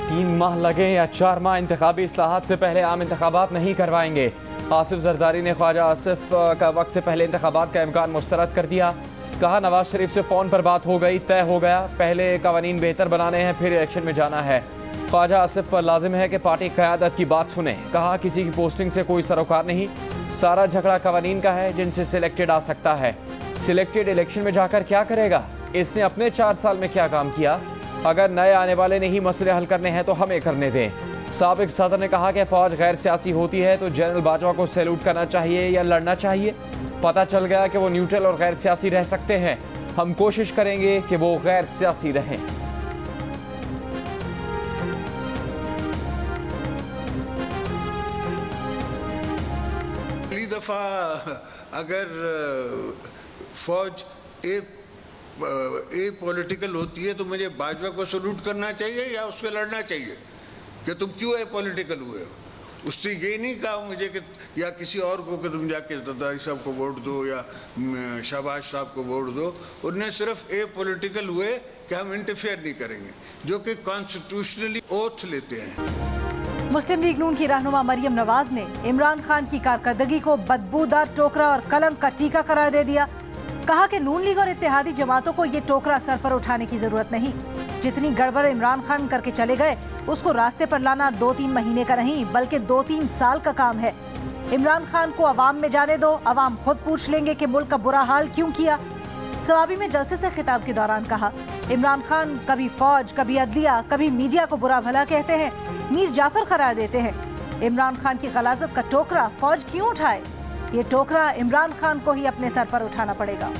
3 माह लगे या 4 माह, इंतखाबी इस्लाहात से पहले आम इंतखाबात नहीं करवाएंगे। आसिफ जरदारी ने ख्वाजा आसिफ का वक्त से पहले इंतखाबात का इम्कान मुस्तरद कर दिया। कहा नवाज शरीफ से फ़ोन पर बात हो गई, तय हो गया, पहले कवानीन बेहतर बनाने हैं, फिर इलेक्शन में जाना है। ख्वाजा आसिफ पर लाजिम है कि पार्टी क़यादत की बात सुने। कहा किसी की पोस्टिंग से कोई सरोकार नहीं, सारा झगड़ा कवानीन का है जिनसे सिलेक्टेड आ सकता है। सिलेक्टेड इलेक्शन में जाकर क्या करेगा? इसने अपने 4 साल में क्या काम किया? अगर नए आने वाले ने ही मसले हल करने हैं तो हमें करने दें। साबिक सदर ने कहा कि फ़ौज गैर सियासी होती है तो जनरल बाजवा को सैल्यूट करना चाहिए या लड़ना चाहिए। पता चल गया कि वो न्यूट्रल और गैर सियासी रह सकते हैं। हम कोशिश करेंगे कि वो गैर सियासी रहें। पहली दफ़ा अगर फौज ए पॉलिटिकल होती है तो मुझे बाजवा को सल्यूट करना चाहिए या उससे लड़ना चाहिए कि तुम क्यों ए पॉलिटिकल हुए हो? उससे ये नहीं कहा मुझे कि या किसी और को कि तुम जाके जरदारी साहब को वोट दो या शहबाज साहब को वोट दो। उन्हें सिर्फ ए पॉलिटिकल हुए कि हम इंटरफेयर नहीं करेंगे, जो कि कॉन्स्टिट्यूशनली ओथ लेते हैं। मुस्लिम लीग नून की रहनुमा मरियम नवाज ने इमरान खान की कारकर्दगी को बदबूदार टोकरा और कलंक का टीका करार दे दिया। कहा कि नून लीग और इत्तेहादी जमातों को ये टोकरा सर पर उठाने की जरूरत नहीं। जितनी गड़बड़ इमरान खान करके चले गए उसको रास्ते पर लाना 2-3 महीने का नहीं बल्कि 2-3 साल का काम है। इमरान खान को अवाम में जाने दो, अवाम खुद पूछ लेंगे कि मुल्क का बुरा हाल क्यों किया। सवाबी में जलसे से खिताब के दौरान कहा, इमरान खान कभी फौज, कभी अदलिया, कभी मीडिया को बुरा भला कहते हैं, मीर जाफर करार देते हैं। इमरान खान की गलाजत का टोकरा फौज क्यों उठाए? ये टोकरा इमरान खान को ही अपने सर पर उठाना पड़ेगा।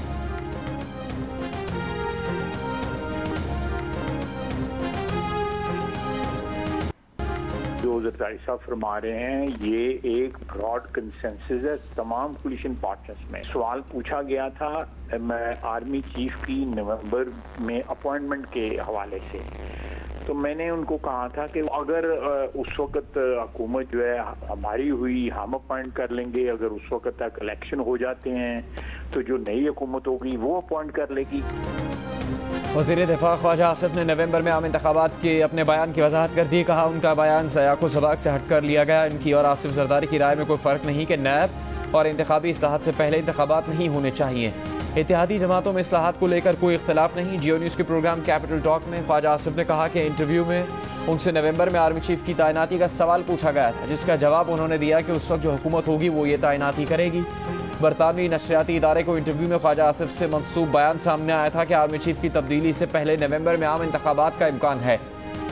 जो जरदारी साहब फरमा रहे हैं ये एक ब्रॉड कंसेंसस है तमाम कोलिशन पार्टनर्स में। सवाल पूछा गया था आर्मी चीफ की नवंबर में अपॉइंटमेंट के हवाले से, तो मैंने उनको कहा था कि अगर उस वक्त हुकूमत जो है हमारी हुई हम अपॉइंट कर लेंगे, अगर उस वक्त तक इलेक्शन हो जाते हैं तो जो नई हुकूमत होगी वो अपॉइंट कर लेगी। वज़ीर दिफा ख्वाजा आसिफ ने नवंबर में आम इंतखाबात के अपने बयान की वजाहत कर दी। कहा उनका बयान सयाको सबाक से हटकर लिया गया। इनकी और आसिफ जरदारी की राय में कोई फ़र्क नहीं कि नैब और इंतखाबी इस्लाहात से पहले इंतखाबात नहीं होने चाहिए। इत्तेहादी जमातों में इस्लाहात को लेकर कोई इख्तलाफ नहीं। जियो न्यूज़ के प्रोग्राम कैपिटल टॉक में ख्वाजा आसिफ ने कहा कि इंटरव्यू में उनसे नवंबर में आर्मी चीफ की तैनाती का सवाल पूछा गया था, जिसका जवाब उन्होंने दिया कि उस वक्त जो हुकूमत होगी वो ये तैनाती करेगी। बरतानवी नशरियाती इदारे को इंटरव्यू में ख्वाजा आसिफ से मंसूब बयान सामने आया था कि आर्मी चीफ की तब्दीली से पहले नवंबर में आम इंतखाबात का इम्कान है।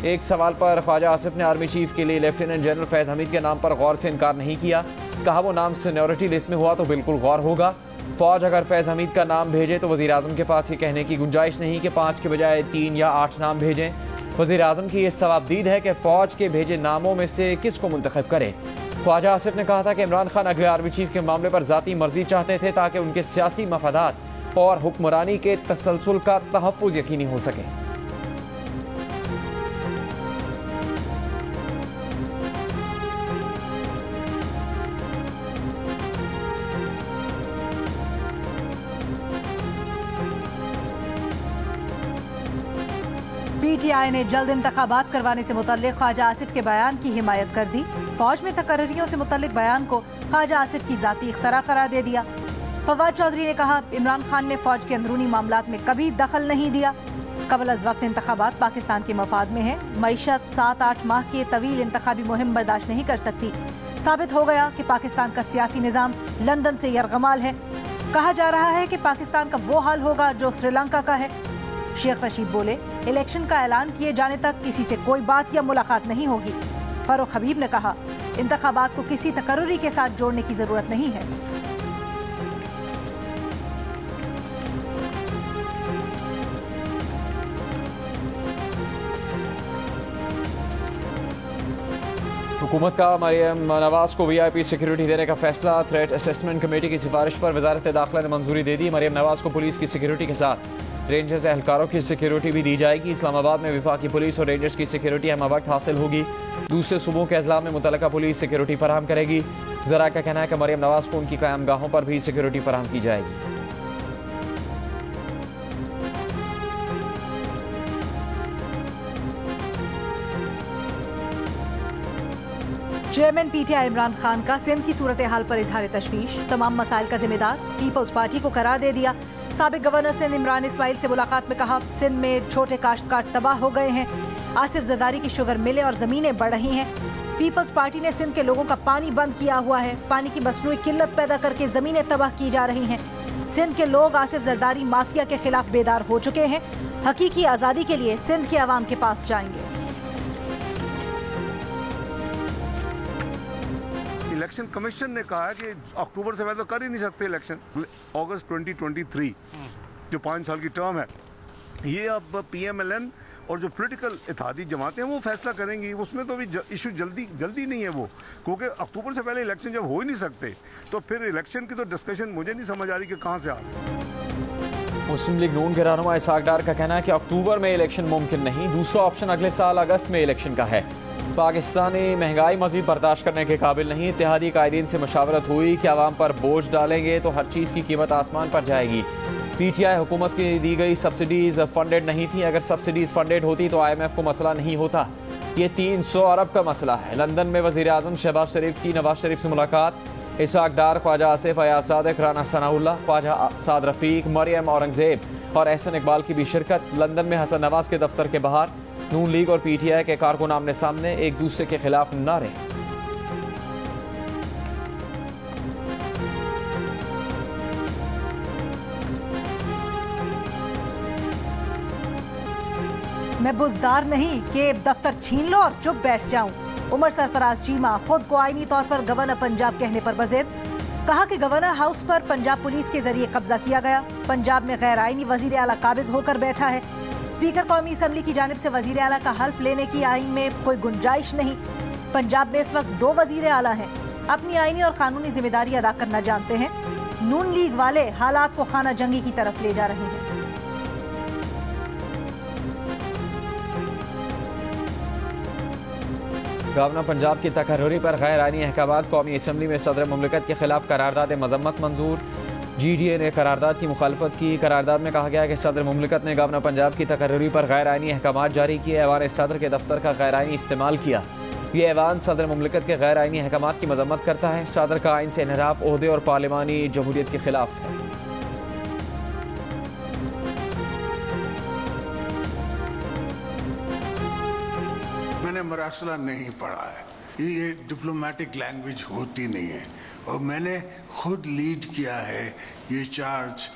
एक सवाल पर ख्वाजा आसिफ ने आर्मी चीफ के लिए लेफ्टिनेंट जनरल फैज़ हमीद के नाम पर गौर से इनकार नहीं किया। कहा वो नाम सीनियरिटी लिस्ट में हुआ तो बिल्कुल गौर होगा। फौज अगर फैज़ हमीद का नाम भेजे तो वज़ीर आज़म के पास ये कहने की गुंजाइश नहीं कि 5 के बजाय 3 या 8 नाम भेजें। वज़ीर आज़म की ये सवाबदीद है कि फ़ौज के भेजे नामों में से किसको मुंतखब करे। ख्वाजा आसिफ ने कहा था कि इमरान खान अगले आर्मी चीफ के मामले पर ज़ाती मर्जी चाहते थे ताकि उनके सियासी मफादात और हुक्मरानी के तसलसल का तहफ़्फ़ुज़ यकीनी हो सके। PTI ने जल्द इंतखाबात करवाने से मुतल्लिक ख्वाजा आसिफ के बयान की हिमायत कर दी। फौज में तकर्रियों से मुतल्लिक बयान को ख्वाजा आसिफ की जाती इख्तरा करार दे दिया। फवाद चौधरी ने कहा, इमरान खान ने फौज के अंदरूनी मामलात में कभी दखल नहीं दिया। कबल अज़ वक्त इंतखाबात पाकिस्तान के मफाद में है। मईशत 7-8 माह के तवील इंतखाबी मुहिम बर्दाश्त नहीं कर सकती। साबित हो गया कि पाकिस्तान का सियासी निज़ाम लंदन से यरगमाल है। कहा जा रहा है कि पाकिस्तान का वो हाल होगा जो श्रीलंका का है। शेख रशीद बोले, इलेक्शन का ऐलान किए जाने तक किसी से कोई बात या मुलाकात नहीं होगी। फारूक हबीब ने कहा, इंतखाबात को किसी तकर्रुरी के साथ जोड़ने की जरूरत नहीं है। हुकूमत का मरियम नवाज को VIP सिक्योरिटी देने का फैसला। थ्रेट असेसमेंट कमेटी की सिफारिश पर वजारत दाखिला ने मंजूरी दे दी। मरियम नवाज को पुलिस की सिक्योरिटी के साथ रेंजर्स एहलकारों की सिक्योरिटी भी दी जाएगी। इस्लामाबाद में वफाकी पुलिस और रेंजर्स की सिक्योरिटी हम वक्त हासिल होगी। दूसरे सूबों के अजला में मुतल्लिका पुलिस सिक्योरिटी फराहम करेगी। ज़रा का कहना है कि मरियम नवाज को उनकी क़यामगाहों पर भी सिक्योरिटी फराहम की जाएगी। चेयरमैन पीटीआई इमरान खान का सिंध की सूरत हाल पर इजहार तशवीश, तमाम मसाइल का जिम्मेदार पीपल्स पार्टी को करार दे दिया। साबिक गवर्नर सिंध इमरान इस्माइल से मुलाकात में कहा, सिंध में छोटे काश्तकार तबाह हो गए हैं। आसिफ जरदारी की शुगर मिलें और जमीनें बढ़ रही हैं। पीपल्स पार्टी ने सिंध के लोगों का पानी बंद किया हुआ है। पानी की मसनूई किल्लत पैदा करके जमीनें तबाह की जा रही हैं। सिंध के लोग आसिफ जरदारी माफिया के खिलाफ बेदार हो चुके हैं। हकीकी आज़ादी के लिए सिंध के अवाम के पास जाएंगे। इलेक्शन कमीशन ने कहा है कि अक्टूबर से पहले तो कर ही नहीं सकते इलेक्शन। अगस्त 2023 जो 5 साल की टर्म है, ये अब PMLN और जो पॉलिटिकल इत्तेहादी जमातें हैं वो फैसला करेंगी। उसमें तो अभी इशू जल्दी नहीं है वो, क्योंकि अक्टूबर से पहले इलेक्शन जब हो ही नहीं सकते तो फिर इलेक्शन की तो डिस्कशन मुझे नहीं समझ आ रही कि कहाँ से आ रही। मुस्लिम लीग नून के रहनुमा इसाक डार का कहना है कि अक्टूबर में इलेक्शन मुमकिन नहीं, दूसरा ऑप्शन अगले साल अगस्त में इलेक्शन का है। पाकिस्तानी महंगाई मजीद बर्दाश्त करने के काबिल नहीं। इत्तेहादी कायदीन से मशावरत हुई कि आवाम पर बोझ डालेंगे तो हर चीज़ की कीमत आसमान पर जाएगी। PTI हुकूमत की दी गई सब्सिडीज़ फंडेड नहीं थी। अगर सब्सिडीज़ फंडेड होती तो IMF को मसला नहीं होता। ये 300 अरब का मसला है। लंदन में वज़ीर आज़म शहबाज शरीफ की नवाज शरीफ से मुलाकात। इसाक डार, ख्वाजा आसिफ, अयाज सादिक, राना सनाउल्लाह, ख्वाजा साद रफ़ीक, मरियम औरंगज़ेब और एहसन इकबाल की भी शिरकत। लंदन में हसन नवाज के दफ्तर के बाहर नून लीग और PTI के कारकुन आमने सामने, एक दूसरे के खिलाफ नारे। मैं बुज़दार नहीं कि दफ्तर छीन लो और चुप बैठ जाऊं। उमर सरफराज चीमा खुद को आईनी तौर पर गवर्नर पंजाब कहने पर बज़िद। कहा कि गवर्नर हाउस पर पंजाब पुलिस के जरिए कब्जा किया गया। पंजाब में गैर आईनी वजीर आला काबिज होकर बैठा है। स्पीकर कौमी असम्बली की जानिब से वजीर आला का हल्फ लेने की आईन में कोई गुंजाइश नहीं। पंजाब में इस वक्त 2 वजीर आला हैं। अपनी आईनी और कानूनी जिम्मेदारी अदा करना जानते हैं। नून लीग वाले हालात को खाना जंगी की तरफ ले जा रहे हैं। गवर्नर पंजाब की तकर्री पर गैर आईनी अहकामात। कौमी असम्बली में सदर मुमलिकत के खिलाफ करारदाद मजम्मत मंजूर। GDA ने करारदाद की मुखालफत की। करारदाद में कहा गया है कि सदर मुमलिकत ने गवर्नर पंजाब की तकर्री पर गैर आईनी अहकामात जारी किए। ऐवान सदर के दफ्तर का गैर आईनी इस्तेमाल किया। ये ऐवान सदर मुमलिकत के गैर आईनी अहकामात की मजम्मत करता है। सदर का आइन से इनहराफ ओहदे और पार्लिमानी जमहूरियत के खिलाफ है। मैंने मरासला नहीं पढ़ा है, ये डिप्लोमेटिक लैंग्वेज होती नहीं है, और मैंने खुद लीड किया है ये चार्ज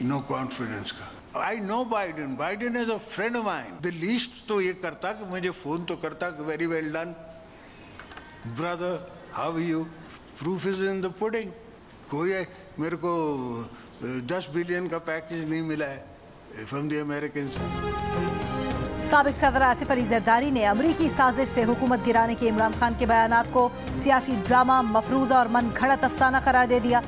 नो कॉन्फिडेंस का। I know Biden, Biden is a friend of mine. The least तो ये करता कि मुझे फोन तो करता कि very well done brother, how are you, proof is in the pudding. कोई मेरे को 10 बिलियन का पैकेज नहीं मिला है फ्रॉम द अमेरिकन। साबिक सदर आसिफ अली जरदारी ने अमरीकी साजिश से हुकूमत गिराने के इमरान खान के बयानात को सियासी ड्रामा, मफरूजा और मन घड़त अफसाना करार दे दिया।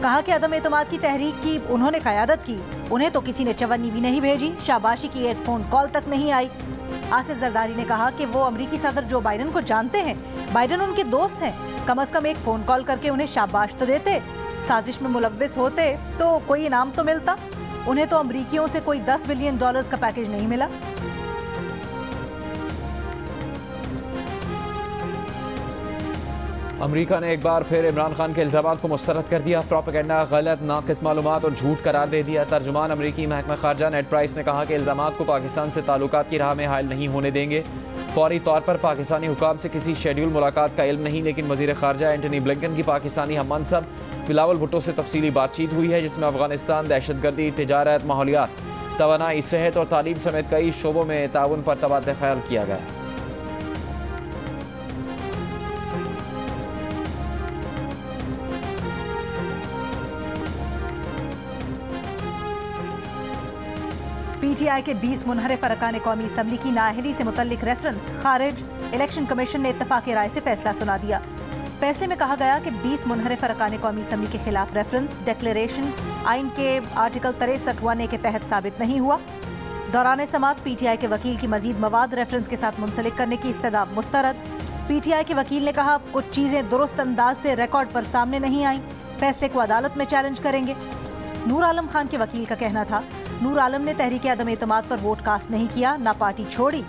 कहा कि अदम एतमाद की तहरीक की उन्होंने क़यादत की, उन्हें तो किसी ने चवन्नी भी नहीं भेजी, शाबाशी की एक फ़ोन कॉल तक नहीं आई। आसिफ जरदारी ने कहा कि वो अमरीकी सदर जो बाइडन को जानते हैं, बाइडन उनके दोस्त हैं, कम अज कम एक फ़ोन कॉल करके उन्हें शाबाश तो देते। साजिश में मुलव्विस होते तो कोई इनाम तो मिलता। उन्हें तो अमरीकियों से कोई $10 बिलियन का पैकेज नहीं मिला। अमेरिका ने एक बार फिर इमरान खान के इल्ज़ामात को मुस्तरद कर दिया। प्रोपेगेंडा, गलत, नाक़िस मालूमात और झूठ करार दे दिया। तर्जुमान अमरीकी महकमा खारजा नेड प्राइस ने कहा कि इल्ज़ामात को पाकिस्तान से ताल्लुकात की राह में हायल नहीं होने देंगे। फौरी तौर पर पाकिस्तानी हुकाम से किसी शेड्यूल मुलाकात का इल्म नहीं, लेकिन वज़ीर खारजा एंटनी ब्लिंकन की पाकिस्तानी हम मनसब बिलावल भुट्टो से तफसीली बातचीत हुई है, जिसमें अफगानिस्तान, दहशतगर्दी, तिजारत, माहौलियात, तवानाई, सेहत और तालीम समेत कई शोबों में ताउन पर तबादला ख्याल किया गया। PTI के 20 मुनहरिफ अरकान कौमी असम्बली की नाअहली से मुतल्लिक रेफरेंस खारिज। इलेक्शन कमीशन ने इत्तफाक़ राय से फैसला सुना दिया। फैसले में कहा गया कि 20 मुनहरिफ अरकान कौमी असम्बली के खिलाफ रेफरेंस डिक्लेरेशन आइन के आर्टिकल 63(1) के तहत साबित नहीं हुआ। दौरान समात PTI के वकील की मजीद मवाद रेफरेंस के साथ मुंसलिक करने की इस्तदा मुस्तरद। PTI के वकील ने कहा कुछ चीज़ें दुरुस्त अंदाज से रिकॉर्ड पर सामने नहीं आई, फैसले को अदालत में चैलेंज करेंगे। नूर आलम खान के वकील का कहना था नूर आलम ने तहरीक अदम एतमाद पर वोट कास्ट नहीं किया, ना पार्टी छोड़ी।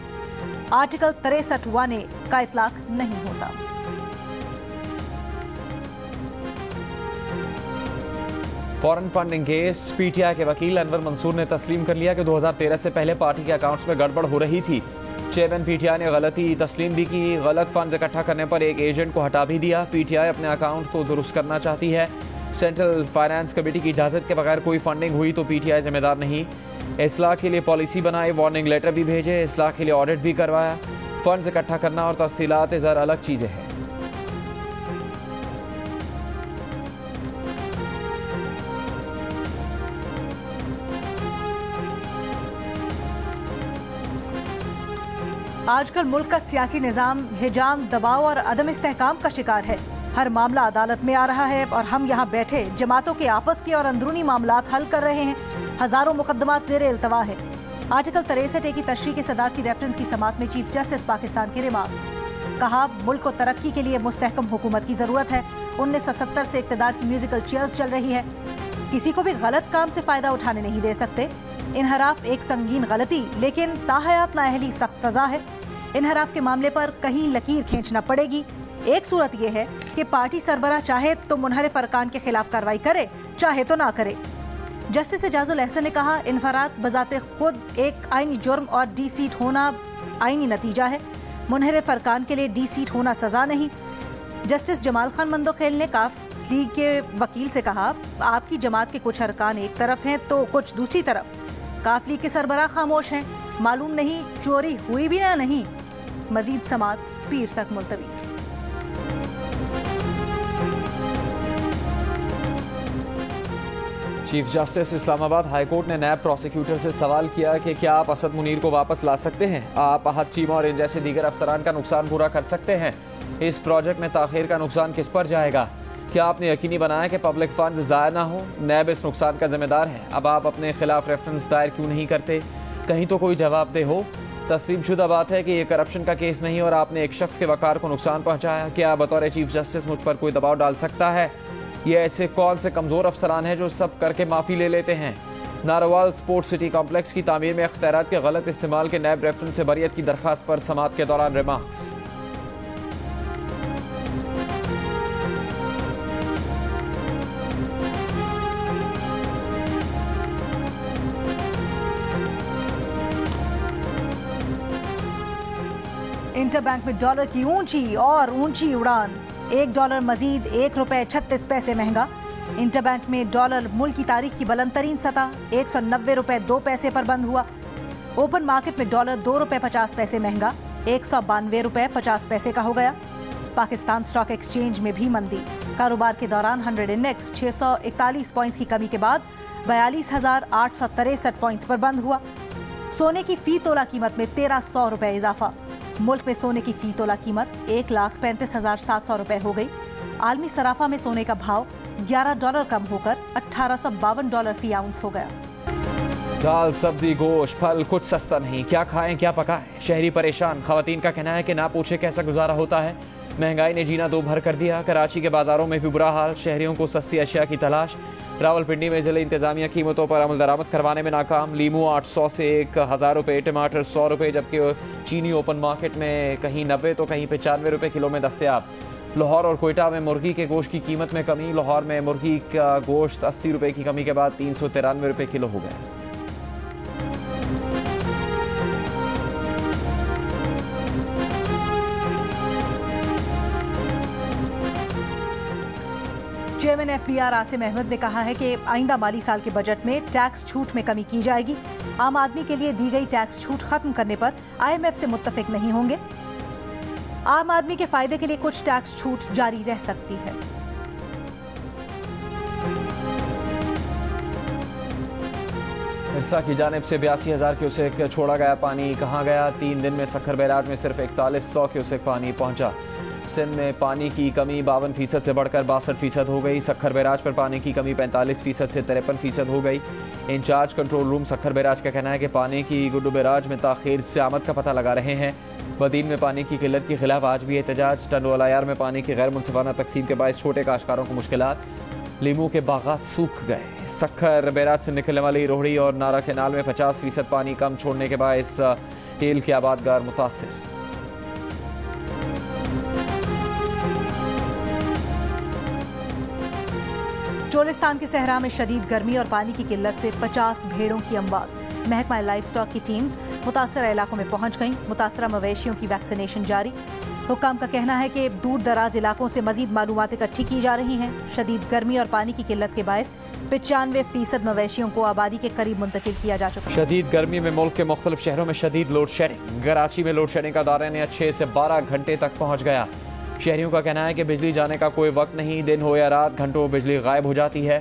आर्टिकल 63(1) का इतलाक नहीं होता। फॉरेन फंडिंग केस पीटीआई के वकील अनवर मंसूर ने तस्लीम कर लिया कि 2013 से पहले पार्टी के अकाउंट्स में गड़बड़ हो रही थी। चेयरमैन पीटीआई ने गलती तस्लीम भी की। गलत फंड्स इकट्ठा करने पर एक एजेंट को हटा भी दिया। पीटीआई अपने अकाउंट को दुरुस्त करना चाहती है। सेंट्रल फाइनेंस कमेटी की इजाज़त के बगैर कोई फंडिंग हुई तो पीटीआई जिम्मेदार नहीं। इस्लाह के लिए पॉलिसी बनाई, वार्निंग लेटर भी भेजे, इस्लाह के लिए ऑडिट भी करवाया। फंड्स इकट्ठा करना और तफसीलात ज़रा अलग चीज़ें हैं। आजकल मुल्क का सियासी निज़ाम हिजाम, दबाव और अदम इस्तेहकाम का शिकार है। हर मामला अदालत में आ रहा है और हम यहाँ बैठे जमातों के आपस के और अंदरूनी मामलात हल कर रहे हैं। हजारों मुकदमात ज़ेरे इल्तवा है। आर्टिकल 63A की तशरीह की सदारती रेफरेंस की समात में चीफ जस्टिस पाकिस्तान के रिमार्क्स। कहा, मुल्क को तरक्की के लिए मुस्तहकम हुकूमत की ज़रूरत है। 1970 से इक़्तिदार की म्यूजिकल चेयर्स चल रही है। किसी को भी गलत काम से फ़ायदा उठाने नहीं दे सकते। इनहराफ एक संगीन गलती लेकिन ताहयात नाअहली सख्त सज़ा है। इनहराफ के मामले पर कहीं लकीर खींचना पड़ेगी। एक सूरत यह है कि पार्टी सरबराह चाहे तो मुनहरिफ अरकान के खिलाफ कार्रवाई करे, चाहे तो ना करे। जस्टिस एजाजुल अहसन ने कहा, इन्फराद बजाते खुद एक आईनी जुर्म और डी सीट होना आईनी नतीजा है। मुनहरिफ अरकान के लिए डी सीट होना सजा नहीं। जस्टिस जमाल खान मंदोखेल ने काफ लीग के वकील से कहा, आपकी जमात के कुछ अरकान एक तरफ हैं तो कुछ दूसरी तरफ। काफ लीग के सरबराह खामोश हैं। मालूम नहीं चोरी हुई भी या नहीं। मजीद समात पीर तक मुलतवी। Chief justice Islamabad high court ने नैब प्रोसिक्यूटर से सवाल किया कि क्या आप असद मुनीर को वापस ला सकते हैं? आप अहद चीमा और इन जैसे दीगर अफसरान का नुकसान पूरा कर सकते हैं? इस प्रोजेक्ट में ताखीर का नुकसान किस पर जाएगा? क्या आपने यकीनी बनाया कि पब्लिक फंड्स ज़ाया ना हो? नैब इस नुकसान का जिम्मेदार है। अब आप अपने खिलाफ रेफरेंस दायर क्यों नहीं करते? कहीं तो कोई जवाब दे हो। तस्लीम शुदा बात है कि ये करप्शन का केस नहीं और आपने एक शख्स के वकार को नुकसान पहुंचाया। क्या बतौर चीफ जस्टिस मुझ पर कोई दबाव डाल सकता है? ये ऐसे कौन से कमज़ोर अफसरान हैं जो सब करके माफ़ी ले लेते हैं? नारोवाल स्पोर्ट्स सिटी कॉम्प्लेक्स की तामीर में अख्तियारात के गलत इस्तेमाल के नैब रेफरेंस से बरियत की दरख्वास्त पर समात के दौरान रिमार्क्स। इंटरबैंक में डॉलर की ऊंची और ऊंची उड़ान। $1 मजीद ₹1.36 महंगा। इंटरबैंक में डॉलर मुल्क की तारीख की बुलंद तरीन सतह $190.02 पर बंद हुआ। ओपन मार्केट में डॉलर ₹2.50 महंगा $192.50 का हो गया। पाकिस्तान स्टॉक एक्सचेंज में भी मंदी। कारोबार के दौरान 100 इंडेक्स 641 पॉइंट्स की कमी के बाद 42,863 पॉइंट्स पर बंद हुआ। सोने की फी तोला कीमत में ₹1,300 इजाफा। मुल्क में सोने की फी तोला कीमत $1,35,700 हो गई। आलमी सराफा में सोने का भाव $11 कम होकर $1,852 फी आउंस हो गया। दाल, सब्जी, गोश्त, फल कुछ सस्ता नहीं। क्या खाएं क्या पकाएं? शहरी परेशान। खवातीन का कहना है कि ना पूछे कैसा गुजारा होता है। महंगाई ने जीना दो भर कर दिया। कराची के बाजारों में भी बुरा हाल। शहरियों को सस्ती अशिया की तलाश। रावलपिंडी में जिले इंतजामिया कीमतों पर अमल दरामद करवाने में नाकाम। लीमू 800 से 1,000 रुपये, टमाटर 100 रुपये, जबकि चीनी ओपन मार्केट में कहीं 90 तो कहीं 95 रुपये किलो में दस्तयाब। लाहौर और कोयटा में मुर्गी के गोश्त की कीमत में कमी। लाहौर में मुर्गी का गोश्त 80 रुपये की कमी के बाद 393 रुपये किलो हो गया। चेयरमैन FBR आसिम अहमद ने कहा है कि आइंदा माली साल के बजट में टैक्स छूट में कमी की जाएगी। आम आदमी के लिए दी गई टैक्स छूट खत्म करने पर IMF से मुत्तफिक नहीं होंगे। आम आदमी के फायदे के लिए कुछ टैक्स छूट जारी रह सकती है। इरसा की जानिब से 82,000 क्यूसेक छोड़ा गया पानी कहाँ गया? 3 दिन में सखर बैराज में सिर्फ 4100 क्यूसेक पानी पहुंचा। सिंध में पानी की कमी 52% से बढ़कर 62% हो गई। सखर बैराज पर पानी की कमी 45% से 53% हो गई। Incharge control room Sukkur barrage का कहना है कि पानी की गुड्डू बैराज में ताखीर से आमद का पता लगा रहे हैं। बदीन में पानी की किल्लत के खिलाफ आज भी एहतजाज। टंडोलायार में पानी की गैर मुनसिफाना तकसीम के बायस छोटे काश्तकारों को मुश्किलात। लीमू के बागात सूख गए। सखर बैराज से निकलने वाली रोहड़ी और नारा केनाल में 50% पानी कम छोड़ने के बायस टेल के आबादगार मुतासिर। चोलिस्तान के सहरा में शदीद गर्मी और पानी की किल्लत से 50 भेड़ों की अमवात। महकमा लाइफ स्टॉक की टीम्स मुतासरा इलाकों में पहुंच गईं। मुतासरा मवेशियों की वैक्सीनेशन जारी। हुक्काम का कहना है कि दूर दराज इलाकों से मजीद मालूमात इकट्ठी की जा रही हैं। शदीद गर्मी और पानी की किल्लत के बायस 95% मवेशियों को आबादी के करीब मुंतकिल किया जा चुका है। शदीद गर्मी में मुल्क के मुख्तलिफ शहरों में शदीद लोड शेडिंग। कराची में लोड शेडिंग का दौरान 6 से 12 घंटे तक पहुंच गया। शहरियों का कहना है कि बिजली जाने का कोई वक्त नहीं, दिन हो या रात घंटों बिजली गायब हो जाती है।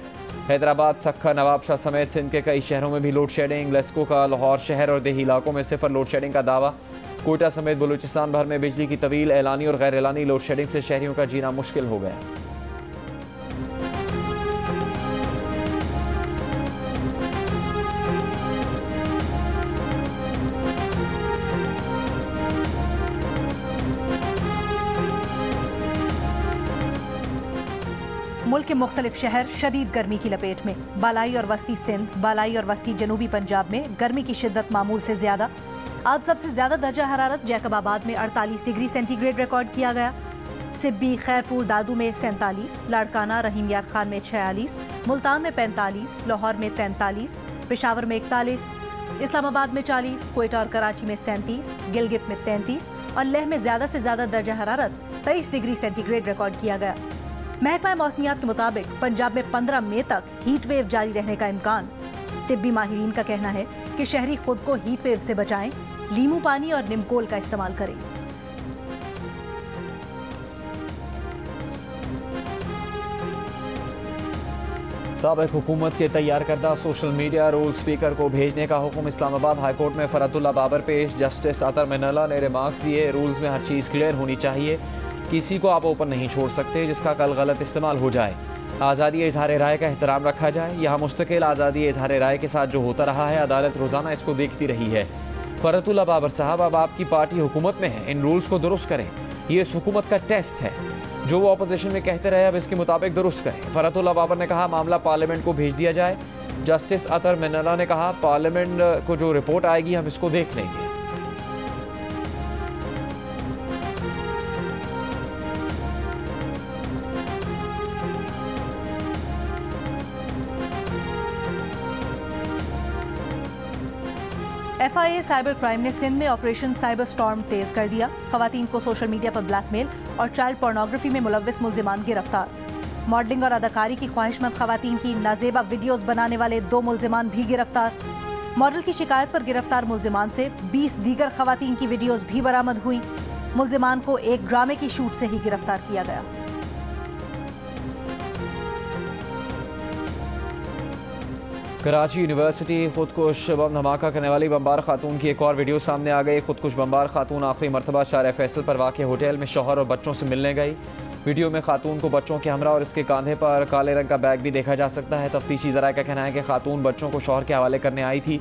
हैदराबाद, सक्खर, नवाबशाह समेत सिंध के कई शहरों में भी लोड शेडिंग। लेस्को का लाहौर शहर और देही इलाकों में सिफर लोड शेडिंग का दावा। कोयटा समेत बलूचिस्तान भर में बिजली की तवील एलानी और गैर एलानी लोड शेडिंग से शहरियों का जीना मुश्किल हो गया। मुल्क के मुख्तलिफ शहर शदीद गर्मी की लपेट में। बालाई और वस्ती सिंध, बालाई और वस्ती जनूबी पंजाब में गर्मी की शिद्दत मामूल से ज्यादा। आज सबसे ज्यादा दर्जा हरारत जैकबाबाद में 48 डिग्री सेंटीग्रेड रिकॉर्ड किया गया। सिब्बी, खैरपुर, दादू में 47, लाड़काना, रहीम यार खान में 46, मुल्तान में 45, लाहौर में 43, पेशावर में 41, इस्लामाबाद में 40, कोयटा और कराची में 37, गिलगित में 33 और लेह में ज्यादा से ज्यादा दर्जा हरारत 23 डिग्री सेंटीग्रेड रिकॉर्ड किया गया। महकमा मौसमियात के मुताबिक पंजाब में 15 मई तक हीट वेव जारी रहने का इम्कान। तिब्बी माहिरीन का कहना है कि शहरी खुद को हीट वेव से बचाएं, लीमू पानी और निमकोल का इस्तेमाल करें। साबिक हुकूमत के तैयार करदा सोशल मीडिया रूल स्पीकर को भेजने का हुक्म। इस्लामाबाद हाई कोर्ट में फरतुल्ला बाबर पेश। जस्टिस अतर मिनल्ला ने रिमार्क्स दिए, रूल्स में हर चीज़ क्लियर होनी चाहिए, किसी को आप ओपन नहीं छोड़ सकते जिसका कल गलत इस्तेमाल हो जाए। आज़ादी इजहार राय का एहतराम रखा जाए। यहाँ मुस्तकिल आज़ादी इजहार राय के साथ जो होता रहा है, अदालत रोज़ाना इसको देखती रही है। फरतुल्ला बाबर साहब, अब आपकी पार्टी हुकूमत में है, इन रूल्स को दुरुस्त करें। ये इस हुकूमत का टेस्ट है। जो वो अपोजिशन में कहते रहे, अब इसके मुताबिक दुरुस्त करें। फरतुल्ला बाबर ने कहा मामला पार्लियामेंट को भेज दिया जाए। जस्टिस अतर मिनल्ला ने कहा पार्लियामेंट को जो रिपोर्ट आएगी हम इसको देख लेंगे। FIA साइबर क्राइम ने सिंध में ऑपरेशन साइबर स्टॉर्म तेज कर दिया। खवातीन को सोशल मीडिया पर ब्लैकमेल और चाइल्ड पोर्नोग्राफी में मुलव्विस मुल्जिमान गिरफ्तार। मॉडलिंग और अदाकारी की ख्वाहिशमंद खवातीन की नाजेबा वीडियोस बनाने वाले 2 मुल्जिमान भी गिरफ्तार। मॉडल की शिकायत पर गिरफ्तार मुल्जिमान से 20 दीगर खवातीन की वीडियोस भी बरामद हुई। मुल्जिमान को एक ड्रामे की शूट से ही गिरफ्तार किया गया। कराची यूनिवर्सिटी खुदकुश बम धमाका करने वाली बमबार खातून की एक और वीडियो सामने आ गई। खुदकुश बमबार खातून आखिरी मरतबा शार फैसल पर वाक़ होटल में शौहर और बच्चों से मिलने गई। वीडियो में खातून को बच्चों के हमरा और इसके कंधे पर काले रंग का बैग भी देखा जा सकता है। तफ्तीशी ज़राए का कहना है कि खातून बच्चों को शौहर के हवाले करने आई थी।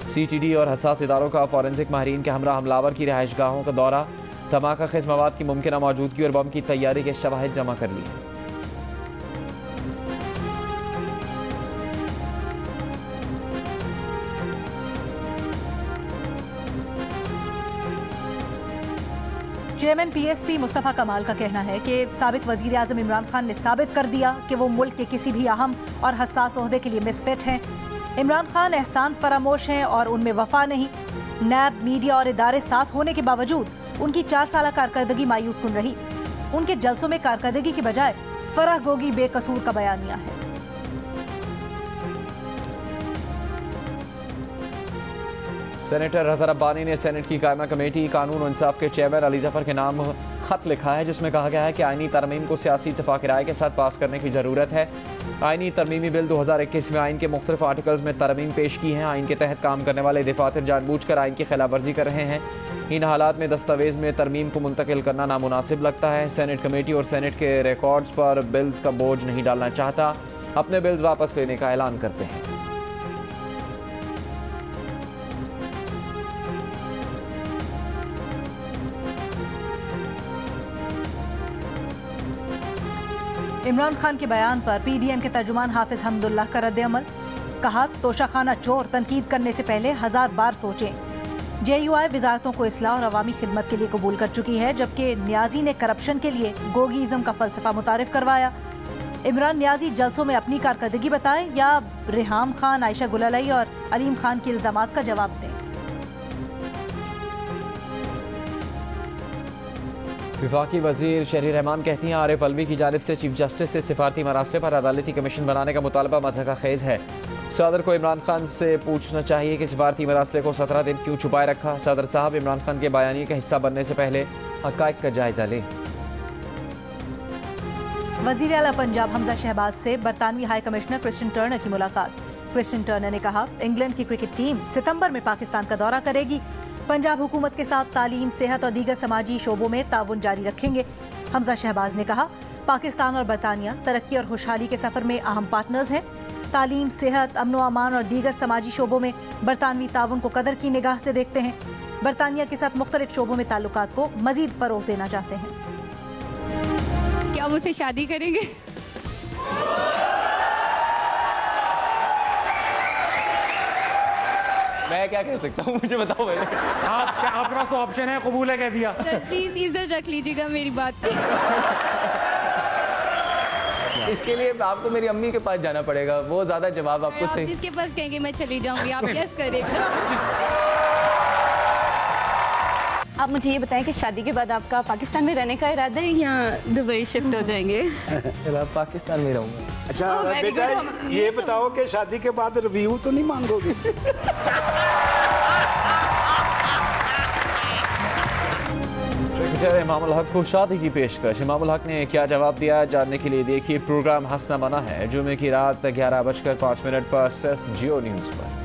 CTD और हसास इदारों का फॉरेंसिक माहिरीन के हमरा हमलावर की रिहाइश गाहों का दौरा, धमाका खेज मवाद की मुमकिन मौजूदगी और बम की तैयारी के शवाहिद जमा कर लिए। चेयरमैन PSP मुस्तफ़ा कमाल का कहना है कि साबिक वज़ीर आज़म इमरान खान ने साबित कर दिया कि वो मुल्क के किसी भी अहम और हसास ओहदे के लिए मिसफिट हैं। इमरान खान एहसान फरामोश हैं और उनमें वफा नहीं। नैब, मीडिया और इदारे साथ होने के बावजूद उनकी 4 साल कारकर्दगी मायूस कुन रही। उनके जलसों में कारकर्दगी के बजाय फराह गोगी बेकसूर का बयानिया है। सेनेटर रज़ा रब्बानी ने सेनेट की कायमा कमेटी कानून और इंसाफ के चेयरमैन अली ज़फ़र के नाम खत लिखा है, जिसमें कहा गया है कि आईनी तरमीम को सियासी इत्तेफ़ाक़ राय के साथ पास करने की ज़रूरत है। आईनी तरमीमी बिल 2021 में आइन के मुख्तलिफ आर्टिकल्स में तरमीम पेश की हैं। आइन के तहत काम करने वाले दफातर जानबूझकर आइन की खिलाफ वर्जी कर रहे हैं। इन हालात में दस्तावेज़ में तरमीम को मुंतकिल करना नामुनासिब लगता है। सेनेट कमेटी और सेनेट के रिकॉर्ड्स पर बिल्स का बोझ नहीं डालना चाहता, अपने बिल्स वापस लेने का ऐलान करते हैं। इमरान खान के बयान पर PDM के तर्जुमान हाफिज हमदुल्लाह का रद्द-ए-अमल। कहा तोशाखाना चोर, तनकीद करने से पहले 1000 बार सोचें। JUI वजारतों को इस्लाह और अवामी खिदमत के लिए कबूल कर चुकी है, जबकि न्याजी ने करप्शन के लिए गोगीज़म का फलसफा मुतारिफ करवाया। इमरान नियाजी जलसों में अपनी कारकर्दगी बताएं या रेहाम खान, आयशा गुलालाई और अलीम खान के इल्जामात का जवाब दें। वफाकी वजीर शहरी रहमान कहती हैं आरिफ अलवी की जानिब से चीफ जस्टिस से सिफारती मरासले पर अदालती कमीशन बनाने का मुतालबा मज़हक़ खेज है। सदर को इमरान खान से पूछना चाहिए कि सिफारती मरासले को 17 दिन क्यों छुपाए रखा। सदर साहब इमरान खान के बयानी का हिस्सा बनने से पहले हक़ाइक़ का जायजा लें। वज़ीर आला पंजाब हमजा शहबाज से बरतानवी हाई कमिश्नर क्रिस्टियन टर्नर की मुलाकात। क्रिस्टियन टर्नर ने कहा इंग्लैंड की क्रिकेट टीम सितंबर में पाकिस्तान का दौरा करेगी। पंजाब हुकूमत के साथ तालीम, सेहत और दीगर समाजी शोबों में ताउन जारी रखेंगे। हमजा शहबाज ने कहा पाकिस्तान और बरतानिया तरक्की और खुशहाली के सफर में अहम पार्टनर्स हैं। तालीम, सेहत, अमन व अमान और दीगर समाजी शोबों में बरतानवी ताउन को कदर की निगाह से देखते हैं। बरतानिया के साथ मुख्तलिफ शोबों में ताल्लुकात को मजीद फरोग देना चाहते हैं। क्या मुझसे शादी करेंगे? मैं क्या कह सकता हूँ, मुझे बताओ। आपका तो ऑप्शन है, कबूल है कह दिया। सर प्लीज इज्जत रख लीजिएगा मेरी बात की। इसके लिए आपको मेरी अम्मी के पास जाना पड़ेगा, वो ज्यादा जवाब आपको आप जिसके पास कहेंगे मैं चली जाऊंगी, आप यस करेंगे। आप मुझे ये बताएं कि शादी के बाद आपका पाकिस्तान में रहने का इरादा है या दुबई शिफ्ट हो जाएंगे? पाकिस्तान में रहूंगा। अच्छा बेटा ये बताओ कि शादी के बाद रिव्यू तो नहीं मांगोगे? क्रिकेटर इमामुल हक को शादी की पेशकश। इमामुल हक ने क्या जवाब दिया, जानने के लिए देखिए प्रोग्राम हंसना मना है जुमे की रात 11:05 पर सिर्फ जियो न्यूज़ पर।